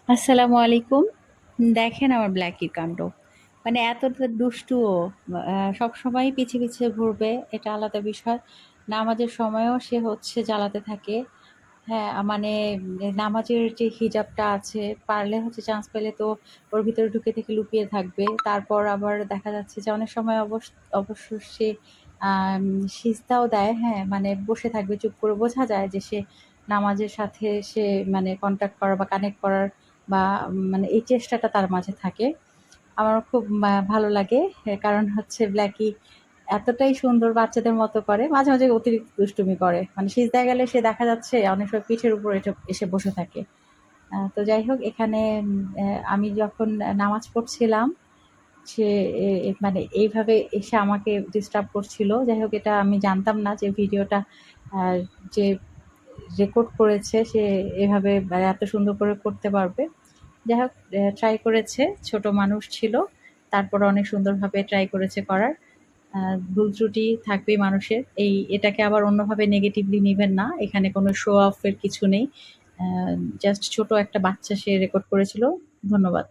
আসসালামু আলাইকুম। দেখেন আমার ব্ল্যাকির কাণ্ড। মানে এতটা দুষ্টু ও সবসময়ই পিছে, পিছে ঘুরবে এটা আলাদা বিষয়। নামাজের সময়ও সে হচ্ছে জ্বালাতে থাকে। হ্যাঁ, মানে নামাজের যে হিজাবটা আছে পারলে হচ্ছে চান্স পেলে তো ওর ভিতরে ঢুকে থেকে লুকিয়ে থাকবে। তারপর আবার দেখা যাচ্ছে যে অনেক সময় অবশ্য সে আম সিজদাও দেয়। হ্যাঁ, মানে বসে থাকবে চুপ করে বোঝা যায় যে সে নামাজের সাথে সে মানে কনট্যাক্ট করার বা কানেক্ট করার বা মানে এই চেষ্টাটা তার মাঝে থাকে। আমার খুব ভালো লাগে। কারণ হচ্ছে ব্ল্যাকি এতটাই সুন্দর বাচ্চাদের মতো করে। মাঝে, মাঝে অতিরিক্ত দুষ্টুমি করে। মানে সিজদায় গেলে সে দেখা যাচ্ছে অনেক সময় পিঠের উপর এসে বসে থাকে। তো যাই হোক এখানে আমি যখন নামাজ পড়ছিলাম সে মানে এইভাবে এসে আমাকে ডিস্টার্ব করছিল। যাই হোক এটা আমি জানতাম না যে ভিডিওটা আ যে রেকর্ড করেছে সে এভাবে এত সুন্দর করে করতে পারবে। যাই হোক ট্রাই করেছে। ছোট মানুষ ছিল। তারপরে অনেক সুন্দরভাবে ট্রাই করেছে করার। আ ভুল ত্রুটি থাকবেই মানুষের। এটাকে আবার অন্যভাবে নেগেটিভলি নিবেন না। এখানে কোনো শো অফ এর কিছু নেই। আ জাস্ট ছোট একটা বাচ্চা সে রেকর্ড করেছিল। ধন্যবাদ।